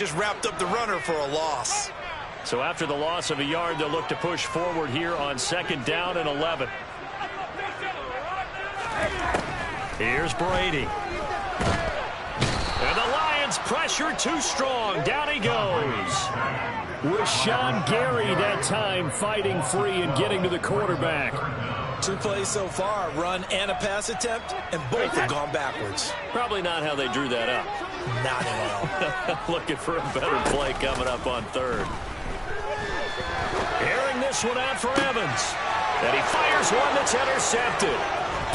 Just wrapped up the runner for a loss. So after the loss of a yard, they'll look to push forward here on 2nd down and 11. Here's Brady. And the Lions pressure too strong. Down he goes. Rashawn Gary that time fighting free and getting to the quarterback. 2 plays so far, run and a pass attempt, and both have gone backwards. Probably not how they drew that up. Not at all. Looking for a better play coming up on 3rd. Airing this one out for Evans. And he fires one that's intercepted.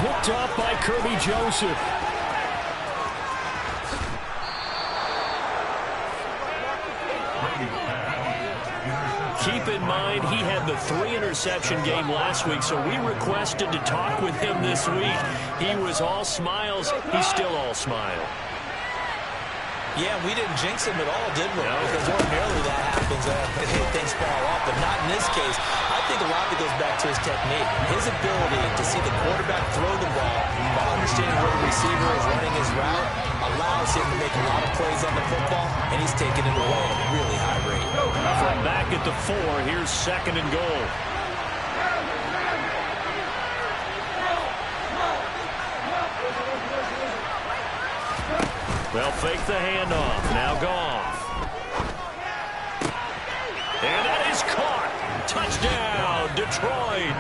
Picked off by Kirby Joseph. Keep in mind, he had the 3-interception game last week, so we requested to talk with him this week. He was all smiles. He's still all smile. Yeah, we didn't jinx him at all, did we? No. Because ordinarily that happens. Things fall off, but not in this case. I think a lot of it goes back to his technique. His ability to see the quarterback throw the ball while understanding where the receiver is running his route allows him to make a lot of plays on the football, and he's taking it away at a really high rate. From back at the 4, here's 2nd and goal. They'll fake the handoff. Now Goff. And that is caught. Touchdown, Detroit.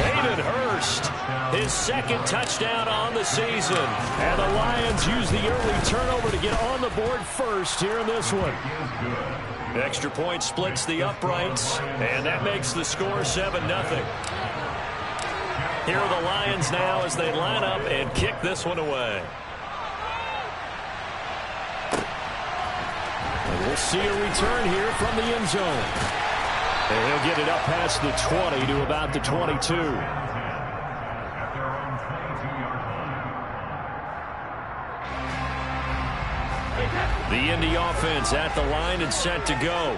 Hayden Hurst, his 2nd touchdown on the season. And the Lions use the early turnover to get on the board first here in this one. Extra point splits the uprights, and that makes the score 7-0. Here are the Lions now as they line up and kick this one away. And we'll see a return here from the end zone. And he'll get it up past the 20 to about the 22. The Indy offense at the line and set to go.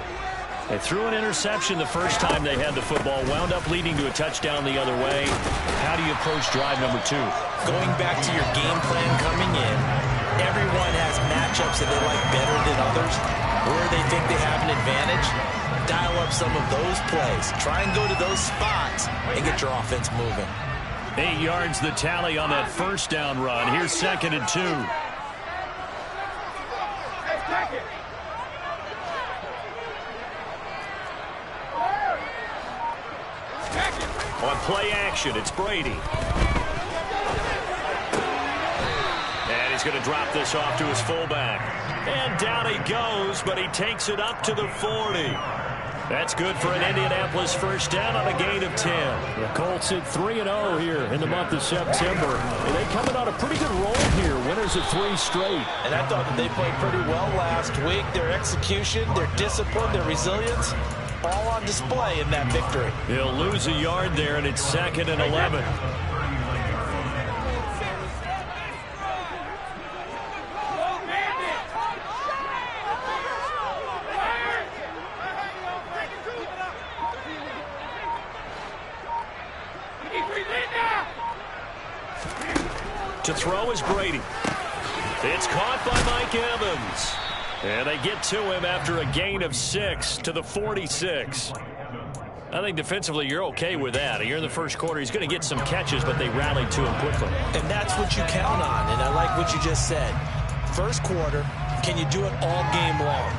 They threw an interception the first time they had the football, wound up leading to a touchdown the other way. How do you approach drive number 2? Going back to your game plan coming in, everyone has matchups that they like better than others, where they think they have an advantage. Dial up some of those plays. Try and go to those spots and get your offense moving. 8 yards the tally on that first down run. Here's 2nd and 2. On play action, it's Brady. And he's going to drop this off to his fullback. And down he goes, but he takes it up to the 40. That's good for an Indianapolis first down on a gain of 10. The Colts hit 3-0 here in the month of September. And they coming on a pretty good roll here. Winners of 3 straight. And I thought that they played pretty well last week. Their execution, their discipline, their resilience, all on display in that victory. He'll lose a yard there, and it's 2nd and 11. To throw is Brady. It's caught by Mike Evans. And they get to him after a gain of 6 to the 46. I think defensively you're okay with that. You're in the first quarter. He's going to get some catches, but they rallied to him quickly. And that's what you count on, and I like what you just said. First quarter, can you do it all game long?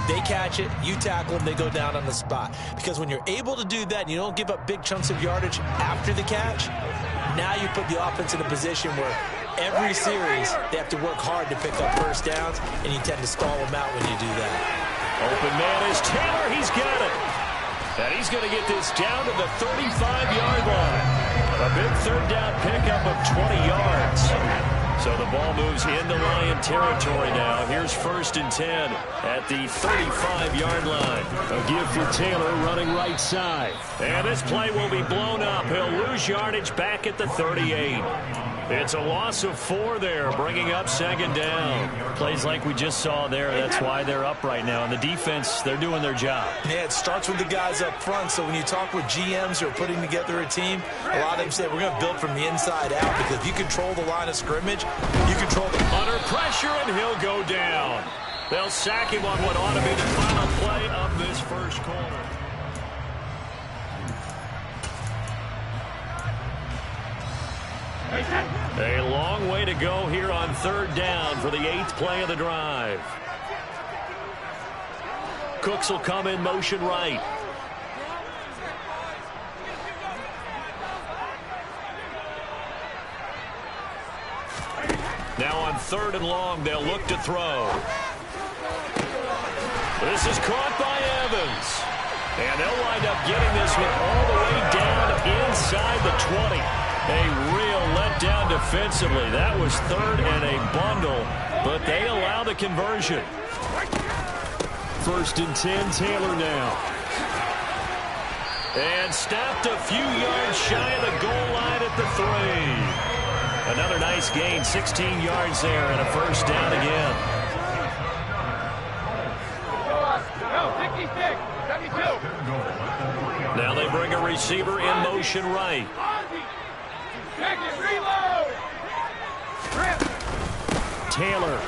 They catch it, you tackle them, they go down on the spot. Because when you're able to do that and you don't give up big chunks of yardage after the catch, now you put the offense in a position where every series they have to work hard to pick up first downs, and you tend to stall them out when you do that. Open man is Taylor. He's got it. And he's going to get this down to the 35-yard line. A big third down pickup of 20 yards. So the ball moves into Lion territory now. Here's 1st and 10 at the 35-yard line. A give for Taylor running right side. And this play will be blown up. He'll lose yardage back at the 38. It's a loss of 4 there, bringing up 2nd down. Plays like we just saw there. That's why they're up right now. And the defense, they're doing their job. Yeah, it starts with the guys up front. So when you talk with GMs who are putting together a team, a lot of them say we're going to build from the inside out, because if you control the line of scrimmage, you control the... Under pressure, and he'll go down. They'll sack him on what ought to be the final play of this first quarter. A long way to go here on third down for the 8th play of the drive. Cooks will come in motion right. Now on 3rd and long, they'll look to throw. This is caught by Evans. And they'll wind up getting this one all the way down inside the 20. A real letdown defensively. That was 3rd and a bundle, but they allow the conversion. 1st and 10, Taylor now. And stopped a few yards shy of the goal line at the 3. Another nice gain, 16 yards there, and a first down again. Now they bring a receiver in motion right. Taylor.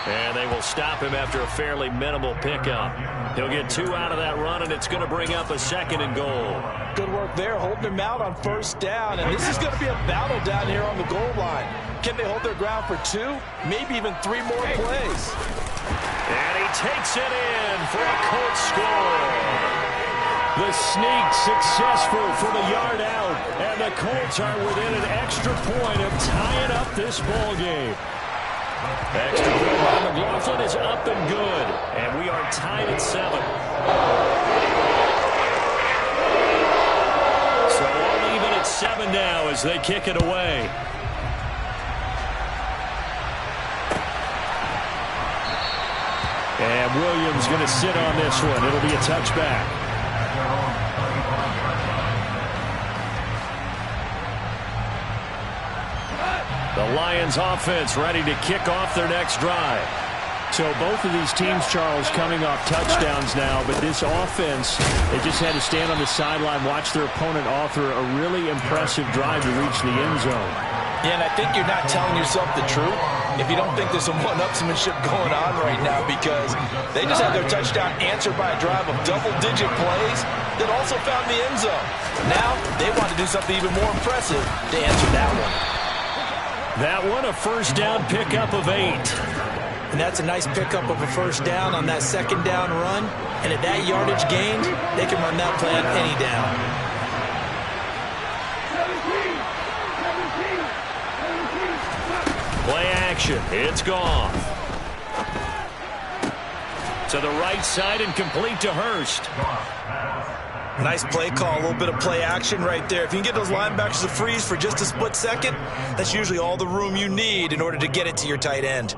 And they will stop him after a fairly minimal pickup. He'll get 2 out of that run, and it's going to bring up a 2nd and goal. Good work there, holding him out on 1st down. And this is going to be a battle down here on the goal line. Can they hold their ground for 2, maybe even 3 more plays? And he takes it in for a Colts score. The sneak successful from a yard out, and the Colts are within an extra point of tying up this ball game. Extra point by McLaughlin is up and good, and we are tied at 7. So all even at 7 now as they kick it away. And Williams going to sit on this one. It'll be a touchback. The Lions offense ready to kick off their next drive. So both of these teams, Charles, coming off touchdowns now, but this offense, they just had to stand on the sideline, watch their opponent author a really impressive drive to reach the end zone. Yeah, and I think you're not telling yourself the truth if you don't think there's some one-upsmanship going on right now, because they just had their touchdown answered by a drive of double-digit plays that also found the end zone. Now they want to do something even more impressive to answer that one. That one, a first down pickup of 8. And that's a nice pickup of a first down on that 2nd down run. And at that yardage gained, they can run that play on any down. Play action. It's gone. To the right side and complete to Hurst. Nice play call, a little bit of play action right there. If you can get those linebackers to freeze for just a split second, that's usually all the room you need in order to get it to your tight end.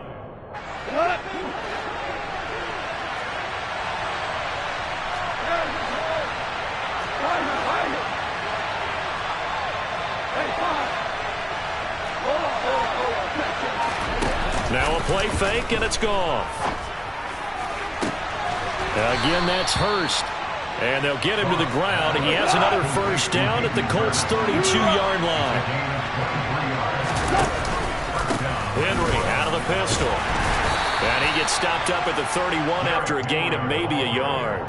Now a play fake, and it's gone. Again, that's Hurst. And they'll get him to the ground. He has another first down at the Colts' 32-yard line. Henry out of the pistol. And he gets stopped up at the 31 after a gain of maybe a yard.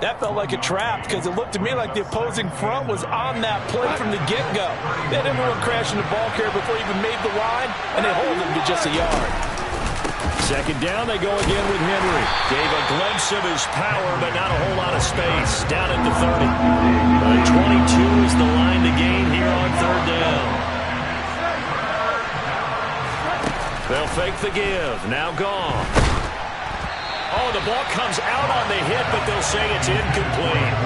That felt like a trap because it looked to me like the opposing front was on that play from the get-go. They had everyone crashing the ball carrier before he even made the line, and they hold him to just a yard. 2nd down, they go again with Henry. Gave a glimpse of his power, but not a whole lot of space. Down at the 30. 22 is the line to gain here on 3rd down. They'll fake the give. Now gone. Oh, the ball comes out on the hit, but they'll say it's incomplete.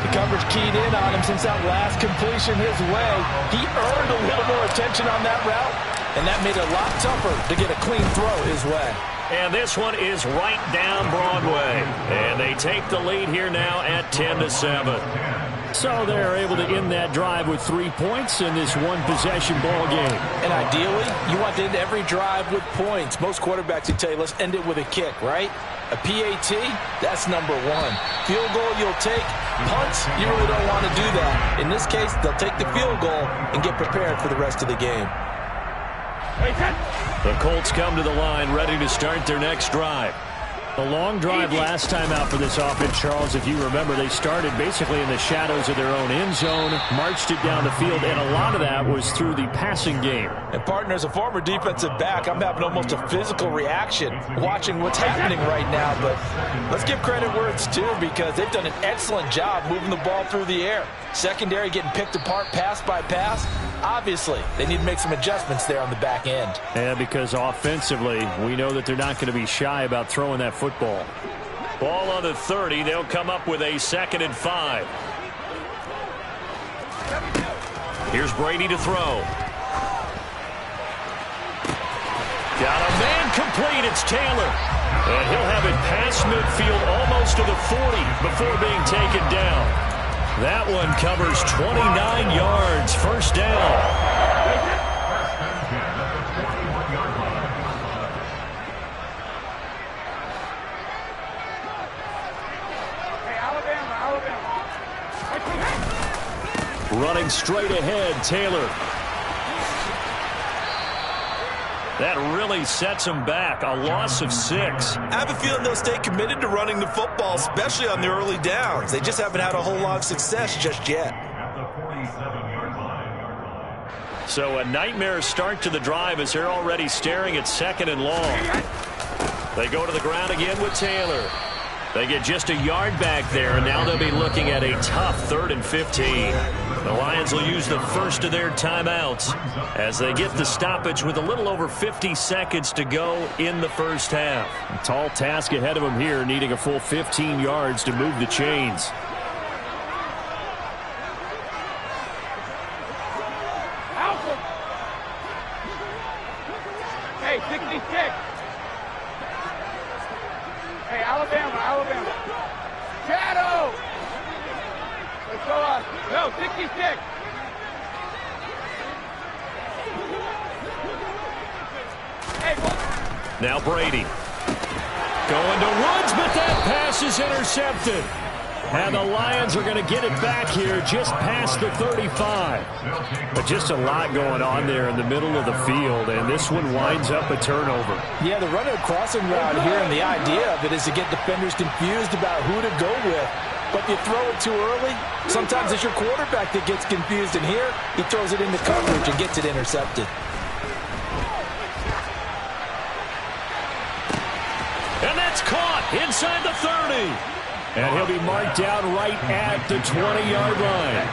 The coverage keyed in on him since that last completion his way. He earned a little more attention on that route, and that made it a lot tougher to get a clean throw his way. And this one is right down Broadway. And they take the lead here now at 10-7. So they're able to end that drive with 3 points in this one-possession ball game. And ideally, you want to end every drive with points. Most quarterbacks would tell you, let's end it with a kick, right? A PAT, that's number 1. Field goal you'll take. Punts, you really don't want to do that. In this case, they'll take the field goal and get prepared for the rest of the game. The Colts come to the line ready to start their next drive. A long drive last time out for this offense, Charles. If you remember, they started basically in the shadows of their own end zone, marched it down the field, and a lot of that was through the passing game. And, partner, as a former defensive back, I'm having almost a physical reaction watching what's happening right now. But let's give credit where it's due, because they've done an excellent job moving the ball through the air. Secondary getting picked apart pass by pass. Obviously, they need to make some adjustments there on the back end. Yeah, because offensively, we know that they're not going to be shy about throwing that football. Ball on the 30. They'll come up with a 2nd and 5. Here's Brady to throw. Got a man complete. It's Taylor. And he'll have it past midfield almost to the 40 before being taken down. That one covers 29 yards. First down. Running straight ahead, Taylor. That really sets him back. A loss of 6. I have a feeling they'll stay committed to running the football, especially on the early downs. They just haven't had a whole lot of success just yet. So a nightmare start to the drive as they're already staring at 2nd and long. They go to the ground again with Taylor. They get just a yard back there, and now they'll be looking at a tough 3rd and 15. The Lions will use the first of their timeouts as they get the stoppage with a little over 50 seconds to go in the first half. A tall task ahead of them here, needing a full 15 yards to move the chains. Hey, 66. Hey, Alabama. Shadow. Let's go on. No, 66. Hey, now Brady. Going to Woods, but that pass is intercepted. And the Lions are going to get it back here just past the 35. But just a lot going on there in the middle of the field, and this one winds up a turnover. Yeah, the running crossing route here, and the idea of it is to get defenders confused about who to go with. But if you throw it too early, sometimes it's your quarterback that gets confused, and here he throws it into coverage and gets it intercepted. And that's caught inside the 30. And he'll be marked down right at the 20-yard line.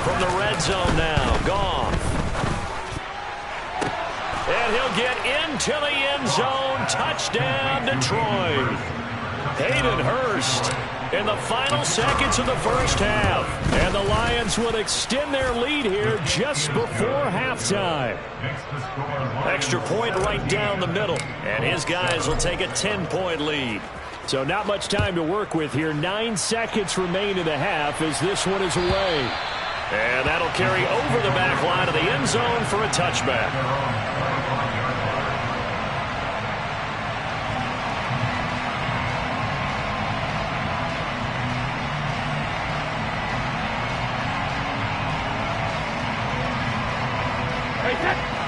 From the red zone now, Goff. And he'll get into the end zone. Touchdown, Detroit. Hayden Hurst in the final seconds of the first half. And the Lions will extend their lead here just before halftime. Extra point right down the middle. And his guys will take a 10-point lead. So not much time to work with here. 9 seconds remain in the half as this one is away. And that'll carry over the back line of the end zone for a touchback.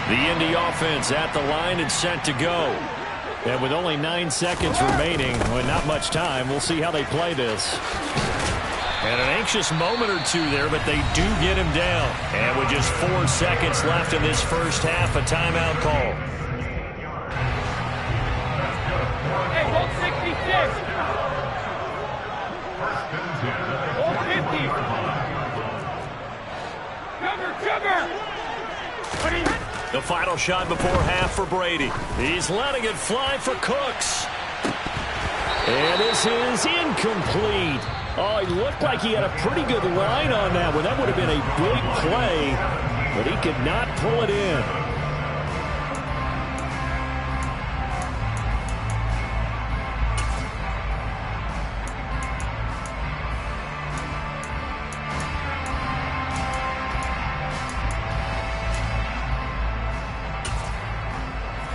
The Indy offense at the line and set to go. And with only 9 seconds remaining, with not much time, we'll see how they play this. And an anxious moment or two there, but they do get him down. And with just 4 seconds left in this first half, a timeout call. Hey, hold 66. Hold 50. Sugar. The final shot before half for Brady. He's letting it fly for Cooks. And this is incomplete. Oh, he looked like he had a pretty good line on that one. That would have been a big play, but he could not pull it in.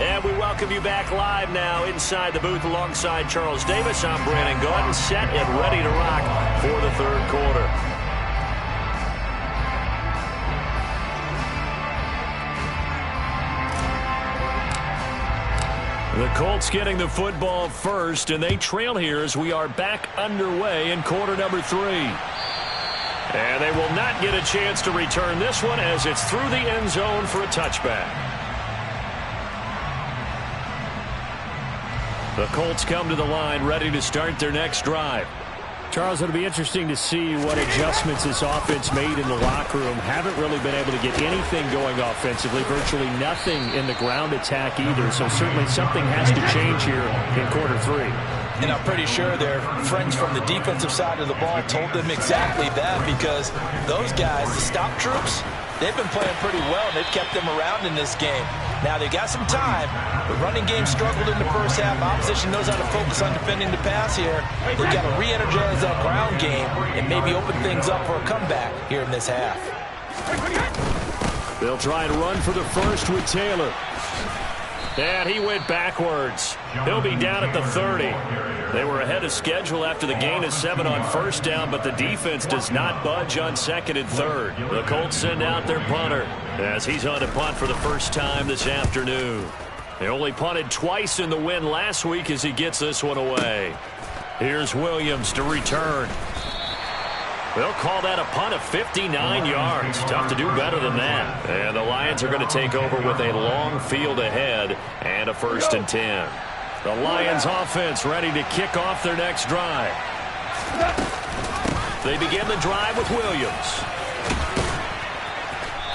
And we welcome you back live now inside the booth alongside Charles Davis. I'm Brandon Gaudin, set and ready to rock for the third quarter. The Colts getting the football first, and they trail here as we are back underway in quarter number 3. And they will not get a chance to return this one as it's through the end zone for a touchback. The Colts come to the line ready to start their next drive. Charles, it'll be interesting to see what adjustments this offense made in the locker room. Haven't really been able to get anything going offensively, virtually nothing in the ground attack either. So certainly something has to change here in quarter 3. And I'm pretty sure their friends from the defensive side of the ball told them exactly that, because those guys, the stop troops, they've been playing pretty well, and they've kept them around in this game. Now, they've got some time. The running game struggled in the first half. Opposition knows how to focus on defending the pass here. They've got to re-energize that ground game and maybe open things up for a comeback here in this half. They'll try and run for the first with Taylor. And he went backwards. He'll be down at the 30. They were ahead of schedule after the gain of 7 on first down, but the defense does not budge on second and third. The Colts send out their punter as he's on to punt for the first time this afternoon. They only punted twice in the win last week as he gets this one away. Here's Williams to return. They'll call that a punt of 59 yards. Tough to do better than that. And the Lions are going to take over with a long field ahead and a 1st and 10. The Lions offense ready to kick off their next drive. They begin the drive with Williams.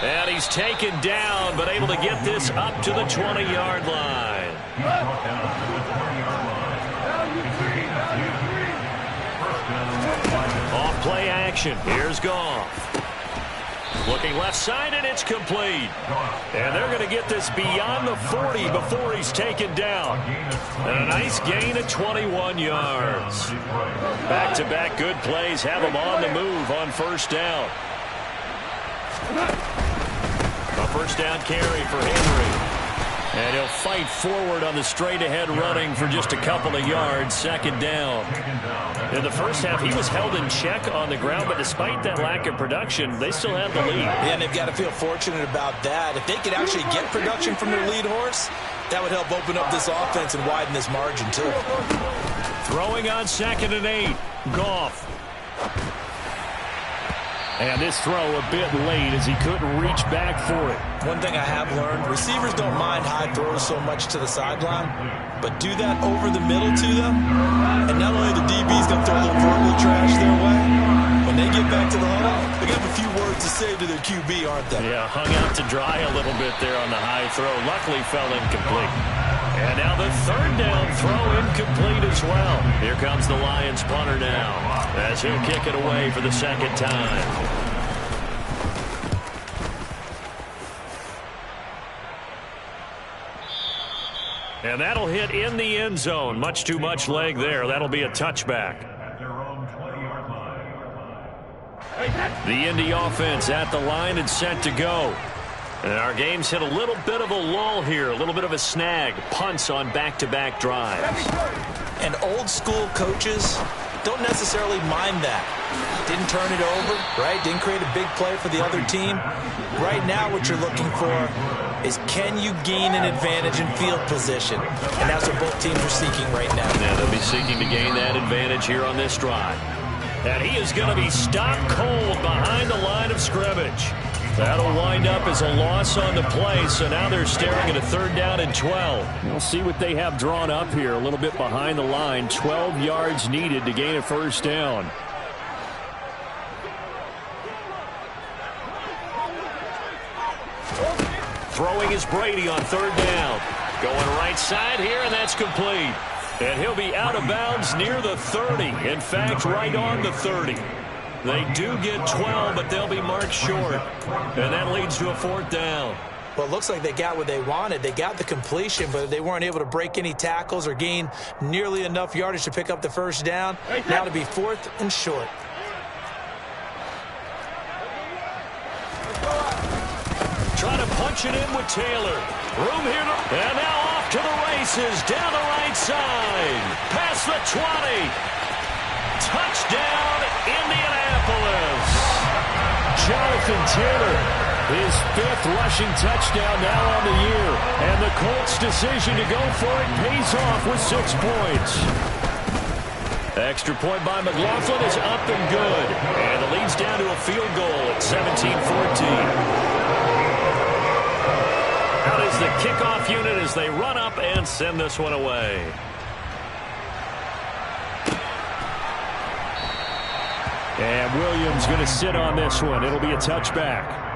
And he's taken down, but able to get this up to the 20-yard line. Off play action. Here's Goff. Looking left side, and it's complete. And they're going to get this beyond the 40 before he's taken down. And a nice gain of 21 yards. Back-to-back good plays have him on the move on first down. A first down carry for Henry. And he'll fight forward on the straight-ahead running for just a couple of yards, second down. In the first half, he was held in check on the ground, but despite that lack of production, they still have the lead. Yeah, and they've got to feel fortunate about that. If they could actually get production from their lead horse, that would help open up this offense and widen this margin, too. Throwing on 2nd and 8, Goff. And this throw a bit late as he couldn't reach back for it. One thing I have learned, receivers don't mind high throws so much to the sideline, but do that over the middle to them, and not only the DB's going to throw a little verbal trash their way, when they get back to the huddle, they have a few words to say to their QB, aren't they? Yeah, hung out to dry a little bit there on the high throw. Luckily fell incomplete. And now the 3rd down throw incomplete as well. Here comes the Lions punter now as he'll kick it away for the 2nd time. And that'll hit in the end zone. Much too much leg there. That'll be a touchback. The Indy offense at the line and set to go. And our game's hit a little bit of a lull here, a little bit of a snag. Punts on back-to-back drives. And old-school coaches don't necessarily mind that. Didn't turn it over, right? Didn't create a big play for the other team. Right now what you're looking for is, can you gain an advantage in field position? And that's what both teams are seeking right now. Yeah, they'll be seeking to gain that advantage here on this drive. And he is going to be stopped cold behind the line of scrimmage. That'll wind up as a loss on the play, so now they're staring at a 3rd down and 12. We'll see what they have drawn up here, a little bit behind the line. 12 yards needed to gain a 1st down. Throwing is Brady on 3rd down. Going right side here, and that's complete. And he'll be out of bounds near the 30. In fact, right on the 30. They do get 12, but they'll be marked short. And that leads to a 4th down. Well, it looks like they got what they wanted. They got the completion, but they weren't able to break any tackles or gain nearly enough yardage to pick up the 1st down. Now to be 4th and short. Trying to punch it in with Taylor. Room here. And now off to the races. Down the right side. Past the 20. Touchdown, Indianapolis. Jonathan Taylor His 5th rushing touchdown now on the year. And the Colts' decision to go for it pays off with 6 points. Extra point by McLaughlin is up and good. And the lead's down to a field goal at 17-14. Out is the kickoff unit as they run up and send this one away. And Williams going to sit on this one. It'll be a touchback.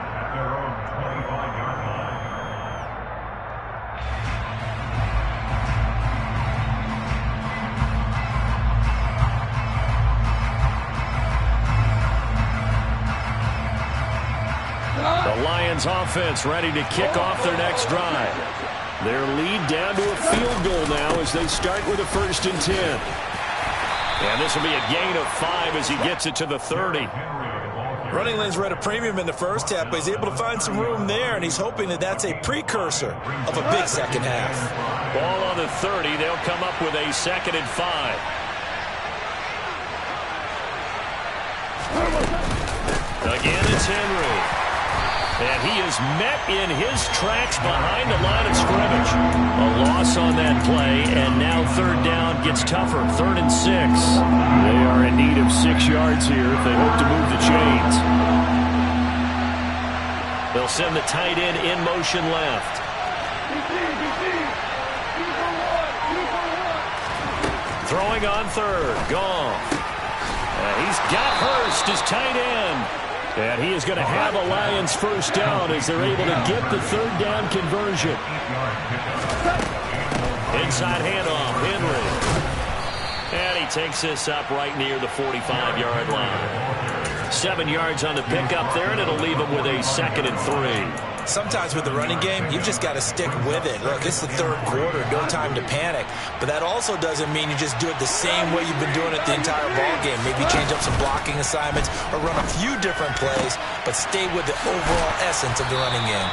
The Lions offense ready to kick off their next drive. Their lead down to a field goal now as they start with a 1st and 10. And this will be a gain of 5 as he gets it to the 30. Running lanes were at a premium in the first half, but he's able to find some room there, and he's hoping that that's a precursor of a big second half. Ball on the 30. They'll come up with a 2nd and 5. Again, it's Henry. And he is met in his tracks behind the line of scrimmage. A loss on that play, and now 3rd down gets tougher. 3rd and 6. They are in need of 6 yards here if they hope to move the chains. They'll send the tight end in motion left. Throwing on 3rd. Goff. He's got Hurst as tight end. And he is going to have a Lions 1st down as they're able to get the 3rd down conversion. Inside handoff, Henry. And he takes this up right near the 45-yard line. 7 yards on the pickup there, and it'll leave him with a 2nd and 3. Sometimes with the running game, you've just got to stick with it. Look, it's the 3rd quarter, no time to panic. But that also doesn't mean you just do it the same way you've been doing it the entire ball game. Maybe change up some blocking assignments or run a few different plays, but stay with the overall essence of the running game.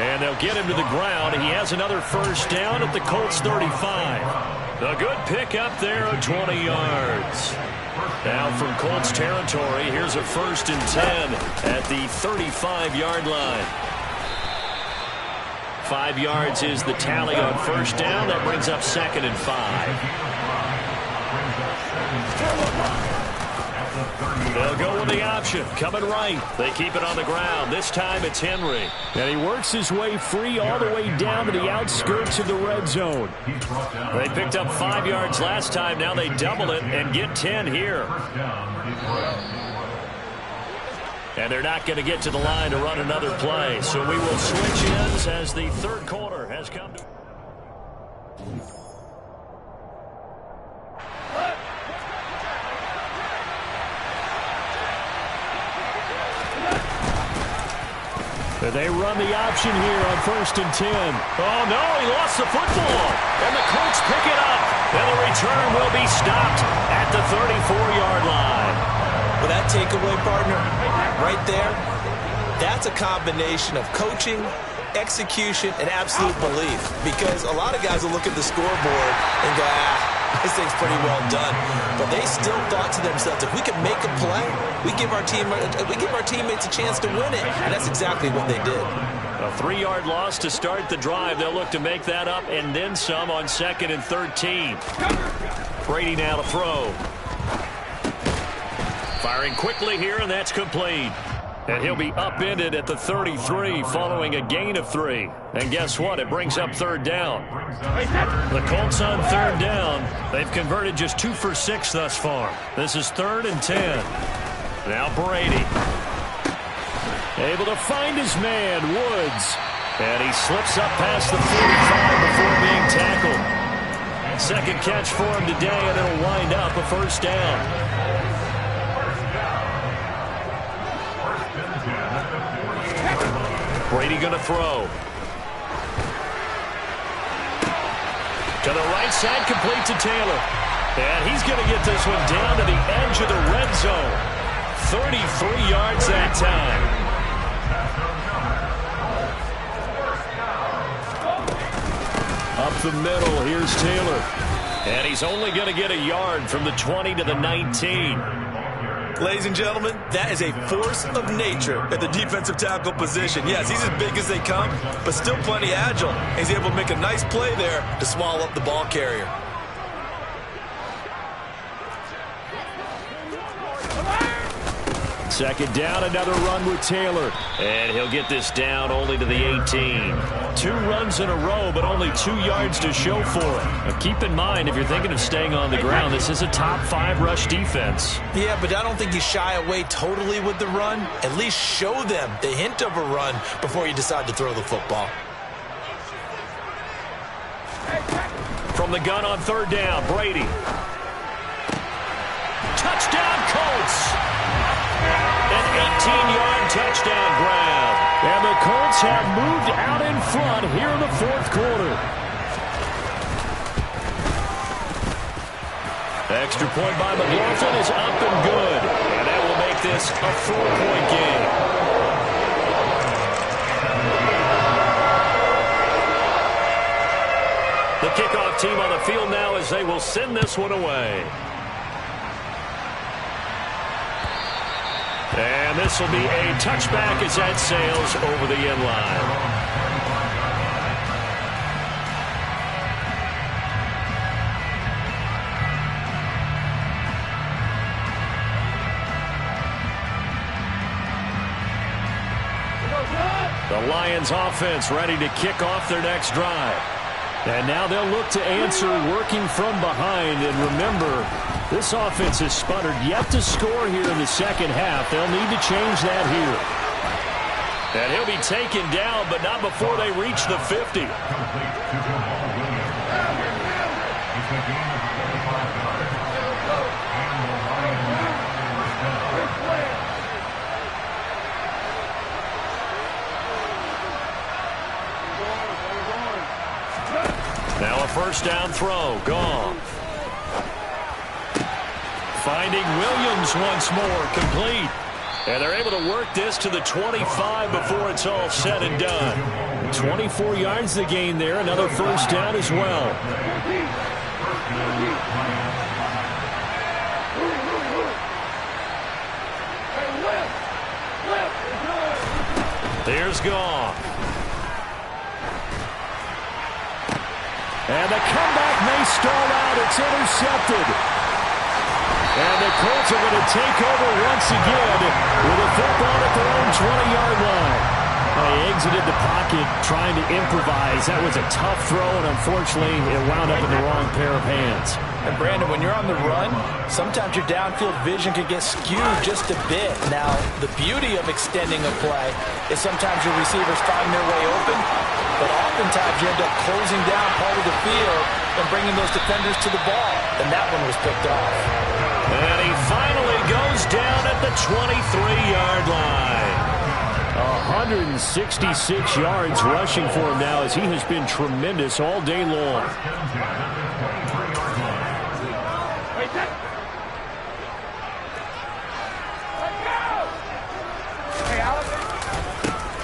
And they'll get him to the ground. He has another 1st down at the Colts 35. A good pickup there of 20 yards. Now from Colts territory, here's a 1st and 10 at the 35-yard line. 5 yards is the tally on 1st down. That brings up 2nd and 5. They'll go with the option. Coming right. They keep it on the ground. This time it's Henry. And he works his way free all the way down to the outskirts of the red zone. They picked up 5 yards last time. Now they double it and get 10 here. And they're not going to get to the line to run another play. So we will switch ends as the 3rd quarter has come to... They run the option here on 1st and 10. Oh, no, he lost the football. And the Colts pick it up. And the return will be stopped at the 34-yard line. Well, that takeaway, partner, right there, that's a combination of coaching, execution, and absolute belief. Because a lot of guys will look at the scoreboard and go, this thing's pretty well done. But they still thought to themselves, if we can make a play, we give our teammates a chance to win it. And that's exactly what they did. A 3-yard loss to start the drive. They'll look to make that up and then some on 2nd and 13. Brady now to throw. Firing quickly here, and that's complete. And he'll be upended at the 33 following a gain of 3. And guess what? It brings up 3rd down. The Colts on 3rd down. They've converted just 2 for 6 thus far. This is 3rd and 10. Now Brady. Able to find his man, Woods. And he slips up past the 45 before being tackled. 2nd catch for him today, and it'll wind up a 1st down. Brady going to throw. To the right side, complete to Taylor. And he's going to get this one down to the edge of the red zone. 33 yards that time. Up the middle, here's Taylor. And he's only going to get a yard from the 20 to the 19. Ladies and gentlemen, that is a force of nature at the defensive tackle position. Yes, he's as big as they come, but still plenty agile. He's able to make a nice play there to swallow up the ball carrier. Second down, another run with Taylor. And he'll get this down only to the 18. 2 runs in a row, but only 2 yards to show for it. Now keep in mind, if you're thinking of staying on the ground, this is a top 5 rush defense. Yeah, but I don't think you shy away totally with the run. At least show them the hint of a run before you decide to throw the football. From the gun on third down, Brady. Touchdown, Colts! An 18-yard touchdown grab. And the Colts have moved out in front here in the fourth quarter. Extra point by McLaughlin is up and good. And that will make this a 4-point game. The kickoff team on the field now as they will send this one away. And this will be a touchback as that sails over the end line. The Lions offense ready to kick off their next drive. And now they'll look to answer working from behind. And remember, this offense has sputtered yet to score here in the second half. They'll need to change that here. And he'll be taken down, but not before they reach the 50. Now a first down throw. Gone. Finding Williams once more, complete. And they're able to work this to the 25 before it's all said and done. 24 yards to gain there. Another first down as well. There's Goff. And the comeback may stall out. It's intercepted. And the Colts are going to take over once again with a football at their own 20-yard line. They exited the pocket trying to improvise. That was a tough throw, and unfortunately, it wound up in the wrong pair of hands. And Brandon, when you're on the run, sometimes your downfield vision can get skewed just a bit. Now, the beauty of extending a play is sometimes your receivers find their way open, but oftentimes you end up closing down part of the field and bringing those defenders to the ball, and that one was picked off. And he finally goes down at the 23-yard line. 166 yards rushing for him now as he has been tremendous all day long.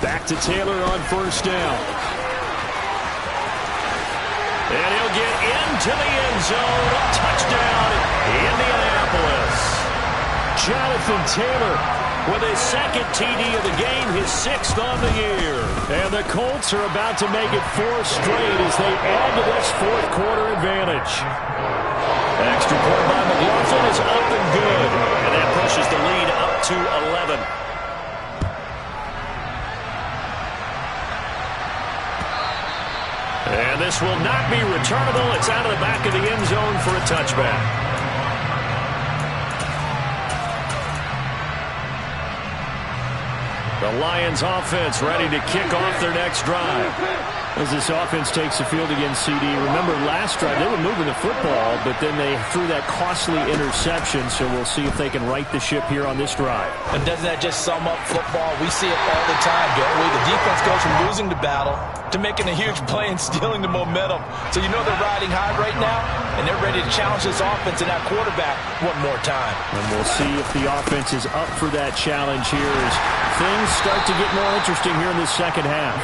Back to Taylor on first down. And he'll get into the end zone. A touchdown, Indianapolis. Jonathan Taylor with his second TD of the game, his 6th on the year. And the Colts are about to make it 4 straight as they add to this fourth quarter advantage. Extra point by McLaughlin is up and good. And that pushes the lead up to 11. And this will not be returnable. It's out of the back of the end zone for a touchback. The Lions offense ready to kick off their next drive. As this offense takes the field against CD, remember last drive they were moving the football, but then they threw that costly interception, so we'll see if they can right the ship here on this drive. And doesn't that just sum up football? We see it all the time, don't we? The defense goes from losing the battle to making a huge play and stealing the momentum. So you know they're riding high right now, and they're ready to challenge this offense and that quarterback one more time. And we'll see if the offense is up for that challenge here as things start to get more interesting here in the second half.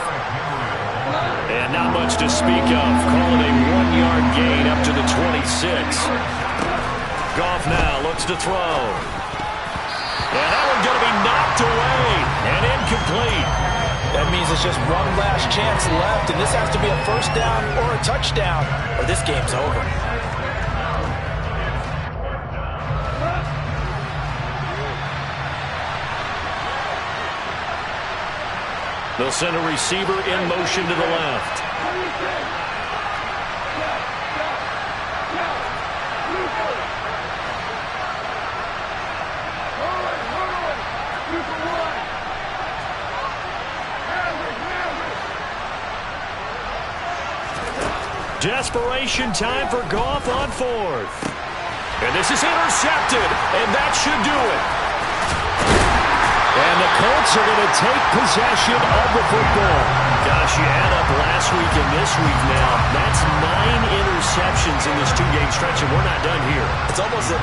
And not much to speak of. Calling a 1-yard gain up to the 26. Goff now looks to throw. And that one's going to be knocked away and incomplete. That means it's just one last chance left, and this has to be a first down or a touchdown, or this game's over. They'll send a receiver in motion to the left. Desperation time for Goff on fourth. And this is intercepted, and that should do it. And the Colts are going to take possession of the football. Gosh, you add up last week and this week now. That's 9 interceptions in this two-game stretch, and we're not done here. It's almost